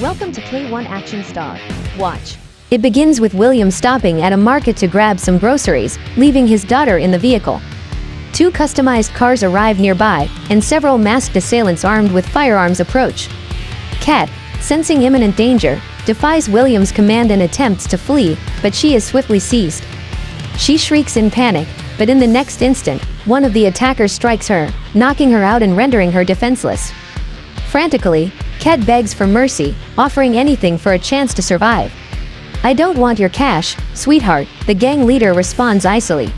Welcome to K1 Action Star. Watch. It begins with William stopping at a market to grab some groceries, leaving his daughter in the vehicle. Two customized cars arrive nearby, and several masked assailants armed with firearms approach. Kat, sensing imminent danger, defies William's command and attempts to flee, but she is swiftly seized. She shrieks in panic, but in the next instant, one of the attackers strikes her, knocking her out and rendering her defenseless. Frantically, Kat begs for mercy, offering anything for a chance to survive. "I don't want your cash, sweetheart," the gang leader responds icily.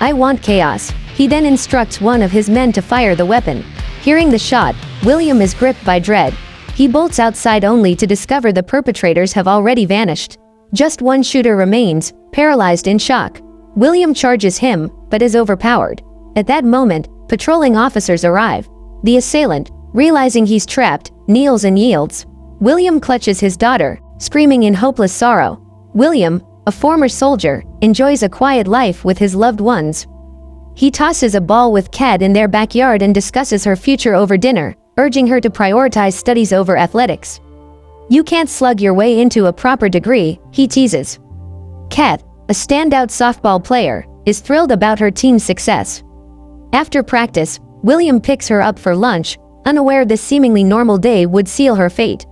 "I want chaos." He then instructs one of his men to fire the weapon. Hearing the shot, William is gripped by dread. He bolts outside only to discover the perpetrators have already vanished. Just one shooter remains, paralyzed in shock. William charges him, but is overpowered. At that moment, patrolling officers arrive. The assailant, realizing he's trapped, kneels and yields. William clutches his daughter, screaming in hopeless sorrow. William, a former soldier, enjoys a quiet life with his loved ones. He tosses a ball with Kat in their backyard and discusses her future over dinner, urging her to prioritize studies over athletics. "You can't slug your way into a proper degree," he teases. Kat, a standout softball player, is thrilled about her team's success. After practice, William picks her up for lunch, unaware this seemingly normal day would seal her fate.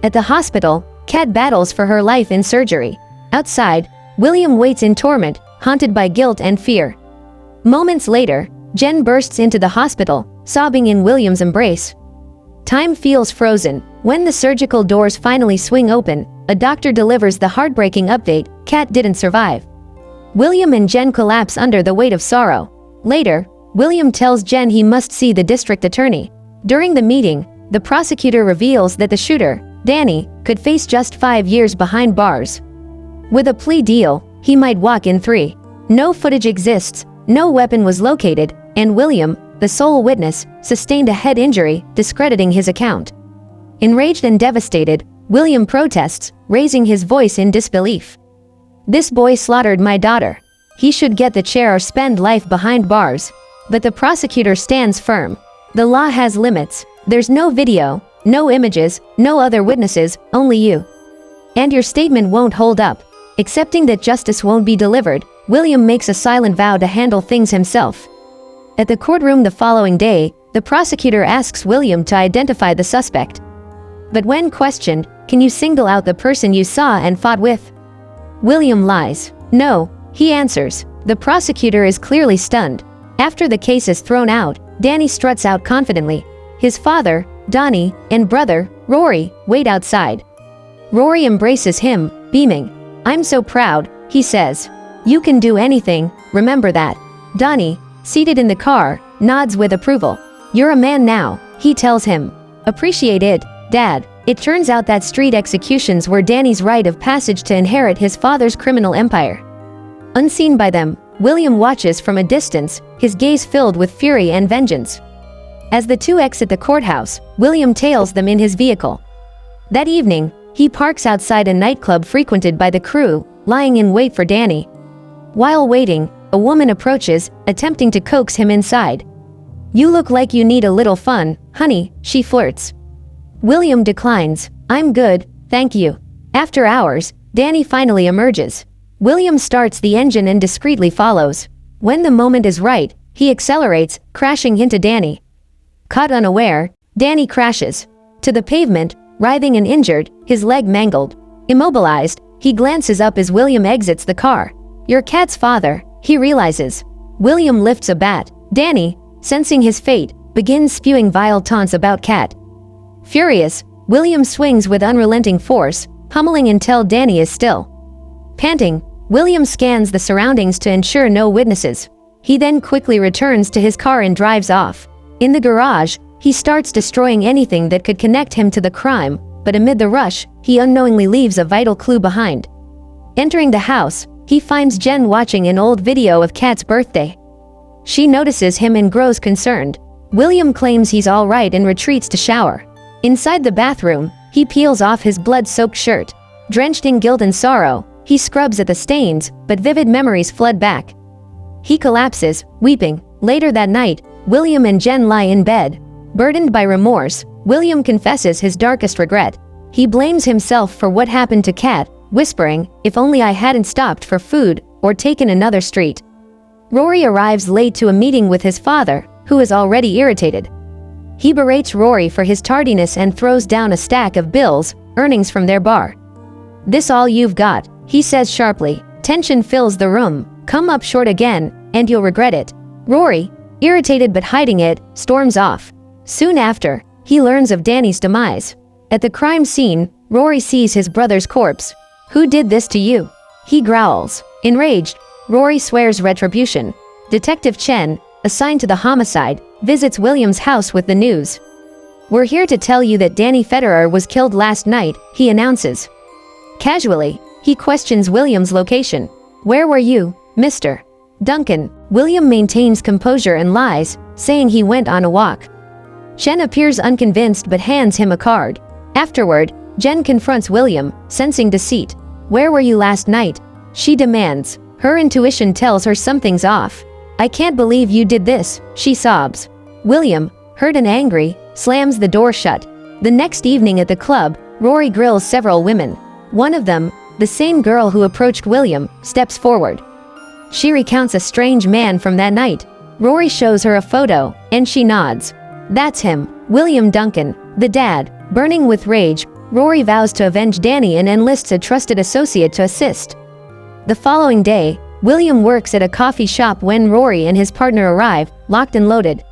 At the hospital, Kat battles for her life in surgery. Outside, William waits in torment, haunted by guilt and fear. Moments later, Jen bursts into the hospital, sobbing in William's embrace. Time feels frozen. When the surgical doors finally swing open, a doctor delivers the heartbreaking update: Kat didn't survive. William and Jen collapse under the weight of sorrow. Later, William tells Jen he must see the district attorney. During the meeting, the prosecutor reveals that the shooter, Danny, could face just 5 years behind bars. With a plea deal, he might walk in 3. No footage exists, no weapon was located, and William, the sole witness, sustained a head injury, discrediting his account. Enraged and devastated, William protests, raising his voice in disbelief. "This boy slaughtered my daughter. He should get the chair or spend life behind bars." But the prosecutor stands firm. "The law has limits. There's no video, no images, no other witnesses, only you. And your statement won't hold up." Accepting that justice won't be delivered, William makes a silent vow to handle things himself. At the courtroom the following day, the prosecutor asks William to identify the suspect. But when questioned, "Can you single out the person you saw and fought with?" William lies. "No," he answers. The prosecutor is clearly stunned. After the case is thrown out, Danny struts out confidently. His father, Donnie, and brother, Rory, wait outside. Rory embraces him, beaming. "I'm so proud," he says. "You can do anything, remember that." Donnie, seated in the car, nods with approval. "You're a man now," he tells him. "Appreciate it, Dad." It turns out that street executions were Danny's rite of passage to inherit his father's criminal empire. Unseen by them, William watches from a distance, his gaze filled with fury and vengeance. As the two exit the courthouse, William tails them in his vehicle. That evening, he parks outside a nightclub frequented by the crew, lying in wait for Danny. While waiting, a woman approaches, attempting to coax him inside. "You look like you need a little fun, honey," she flirts. William declines. "I'm good, thank you." After hours, Danny finally emerges. William starts the engine and discreetly follows. When the moment is right, he accelerates, crashing into Danny. Caught unaware, Danny crashes to the pavement, writhing and injured, his leg mangled. Immobilized, he glances up as William exits the car. "You're Kat's father," he realizes. William lifts a bat. Danny, sensing his fate, begins spewing vile taunts about Kat. Furious, William swings with unrelenting force, pummeling until Danny is still. Panting, William scans the surroundings to ensure no witnesses. He then quickly returns to his car and drives off. In the garage, he starts destroying anything that could connect him to the crime, but amid the rush, he unknowingly leaves a vital clue behind. Entering the house, he finds Jen watching an old video of Kat's birthday. She notices him and grows concerned. William claims he's all right and retreats to shower. Inside the bathroom, he peels off his blood-soaked shirt. Drenched in guilt and sorrow, he scrubs at the stains, but vivid memories flood back. He collapses, weeping. Later that night, William and Jen lie in bed. Burdened by remorse, William confesses his darkest regret. He blames himself for what happened to Kat, whispering, "If only I hadn't stopped for food or taken another street." Rory arrives late to a meeting with his father, who is already irritated. He berates Rory for his tardiness and throws down a stack of bills, earnings from their bar. "This all you've got," he says sharply. Tension fills the room. "Come up short again, and you'll regret it." Rory, irritated but hiding it, storms off. Soon after, he learns of Danny's demise. At the crime scene, Rory sees his brother's corpse. "Who did this to you?" he growls. Enraged, Rory swears retribution. Detective Chen, assigned to the homicide, visits William's house with the news. "We're here to tell you that Danny Federer was killed last night," he announces. Casually, he questions William's location. "Where were you, Mr. Duncan?" William maintains composure and lies, saying he went on a walk. Chen appears unconvinced but hands him a card. Afterward, Jen confronts William, sensing deceit. "Where were you last night?" she demands. Her intuition tells her something's off. "I can't believe you did this," she sobs. William, hurt and angry, slams the door shut. The next evening at the club, Rory grills several women. One of them, the same girl who approached William, steps forward. She recounts a strange man from that night. Rory shows her a photo, and she nods. That's him, William Duncan, the dad. Burning with rage, Rory vows to avenge Danny and enlists a trusted associate to assist. The following day, William works at a coffee shop when Rory and his partner arrive, locked and loaded.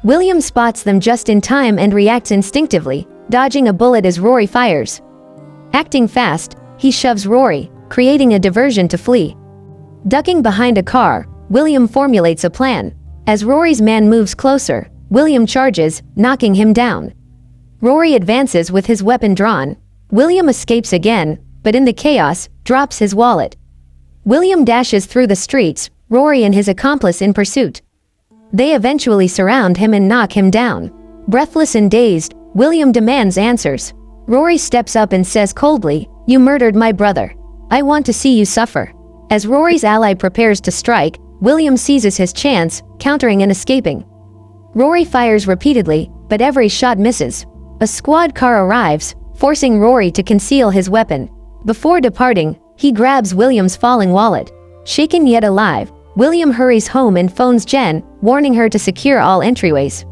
William spots them just in time and reacts instinctively, dodging a bullet as Rory fires. Acting fast, he shoves Rory, creating a diversion to flee. Ducking behind a car, William formulates a plan. As Rory's man moves closer, William charges, knocking him down. Rory advances with his weapon drawn. William escapes again, but in the chaos, drops his wallet. William dashes through the streets, Rory and his accomplice in pursuit. They eventually surround him and knock him down. Breathless and dazed, William demands answers. Rory steps up and says coldly, "You murdered my brother. I want to see you suffer." As Rory's ally prepares to strike, William seizes his chance, countering and escaping. Rory fires repeatedly, but every shot misses. A squad car arrives, forcing Rory to conceal his weapon. Before departing, he grabs William's falling wallet. Shaken yet alive, William hurries home and phones Jen, warning her to secure all entryways.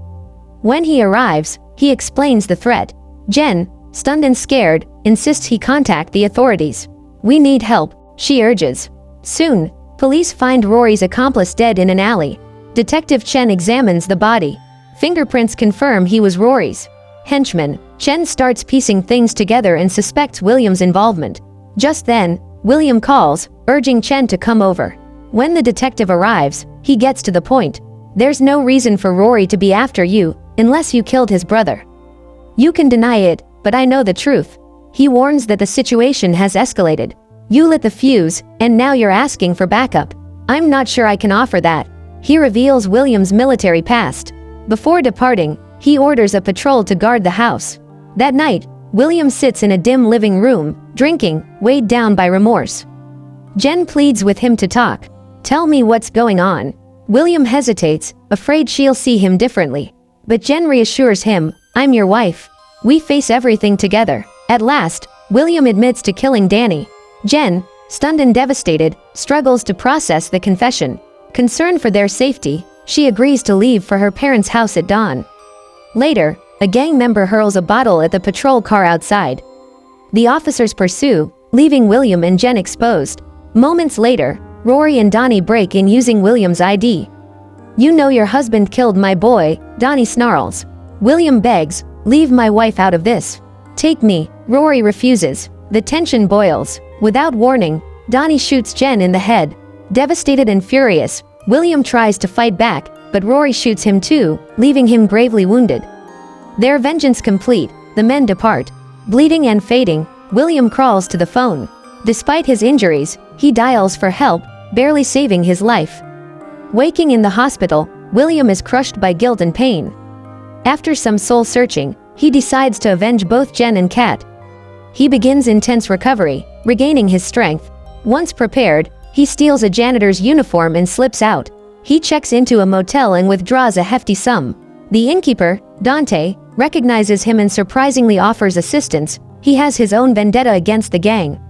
When he arrives, he explains the threat. Jen, stunned and scared, insists he contact the authorities. "We need help," she urges. Soon, police find Rory's accomplice dead in an alley. Detective Chen examines the body. Fingerprints confirm he was Rory's henchman. Chen starts piecing things together and suspects William's involvement. Just then, William calls, urging Chen to come over. When the detective arrives, he gets to the point. "There's no reason for Rory to be after you, unless you killed his brother. You can deny it, but I know the truth." He warns that the situation has escalated. "You lit the fuse, and now you're asking for backup. I'm not sure I can offer that." He reveals William's military past. Before departing, he orders a patrol to guard the house. That night, William sits in a dim living room, drinking, weighed down by remorse. Jen pleads with him to talk. "Tell me what's going on." William hesitates, afraid she'll see him differently. But Jen reassures him, "I'm your wife. We face everything together." At last, William admits to killing Danny. Jen, stunned and devastated, struggles to process the confession. Concerned for their safety, she agrees to leave for her parents' house at dawn. Later, a gang member hurls a bottle at the patrol car outside. The officers pursue, leaving William and Jen exposed. Moments later, Rory and Donnie break in using William's ID. "You know your husband killed my boy," Donnie snarls. William begs, "Leave my wife out of this. Take me." Rory refuses. The tension boils. Without warning, Donnie shoots Jen in the head. Devastated and furious, William tries to fight back, but Rory shoots him too, leaving him gravely wounded. Their vengeance complete, the men depart. Bleeding and fading, William crawls to the phone. Despite his injuries, he dials for help, barely saving his life. Waking in the hospital, William is crushed by guilt and pain. After some soul-searching, he decides to avenge both Jen and Kat. He begins intense recovery, regaining his strength. Once prepared, he steals a janitor's uniform and slips out. He checks into a motel and withdraws a hefty sum. The innkeeper, Dante, recognizes him and surprisingly offers assistance, He has his own vendetta against the gang.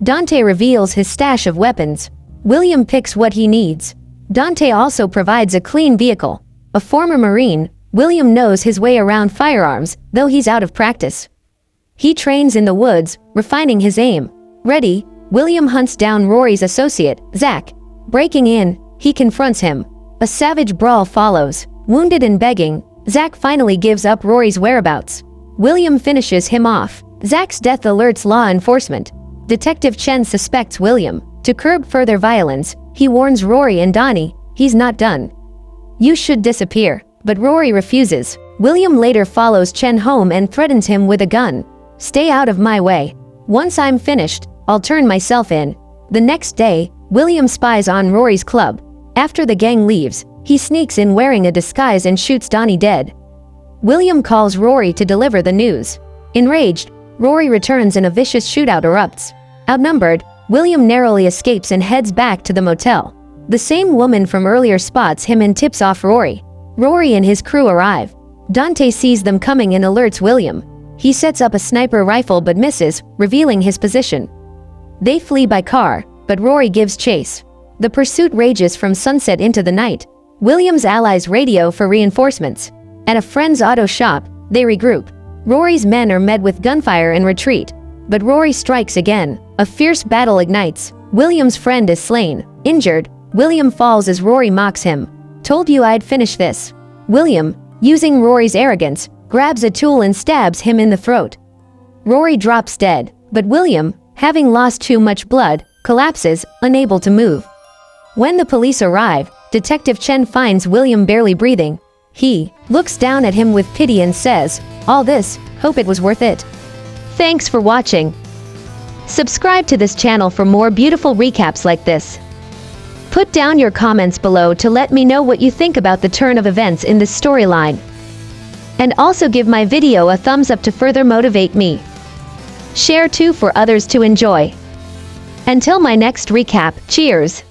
Dante reveals his stash of weapons. William picks what he needs. Dante also provides a clean vehicle. A former Marine, William knows his way around firearms, though he's out of practice. He trains in the woods, refining his aim. Ready, William hunts down Rory's associate, Zach. Breaking in, he confronts him. A savage brawl follows. Wounded and begging, Zach finally gives up Rory's whereabouts. William finishes him off. Zach's death alerts law enforcement. Detective Chen suspects William. To curb further violence, he warns Rory and Donnie, he's not done. You should disappear, but Rory refuses. William later follows Chen home and threatens him with a gun. Stay out of my way. Once I'm finished, I'll turn myself in. The next day, William spies on Rory's club. After the gang leaves, he sneaks in wearing a disguise and shoots Donnie dead. William calls Rory to deliver the news. Enraged, Rory returns and a vicious shootout erupts. Outnumbered, William narrowly escapes and heads back to the motel. The same woman from earlier spots him and tips off Rory. Rory and his crew arrive. Dante sees them coming and alerts William. He sets up a sniper rifle but misses, revealing his position. They flee by car, but Rory gives chase. The pursuit rages from sunset into the night. William's allies radio for reinforcements. At a friend's auto shop, they regroup. Rory's men are met with gunfire and retreat. But Rory strikes again. A fierce battle ignites. William's friend is slain. Injured, William falls as Rory mocks him. Told you I'd finish this. William, using Rory's arrogance, grabs a tool and stabs him in the throat. Rory drops dead, but William, having lost too much blood, collapses, unable to move. When the police arrive, Detective Chen finds William barely breathing. He looks down at him with pity and says, "All this, hope it was worth it." Thanks for watching. Subscribe to this channel for more beautiful recaps like this. Put down your comments below to let me know what you think about the turn of events in this storyline. And also give my video a thumbs up to further motivate me. Share too for others to enjoy. Until my next recap, cheers!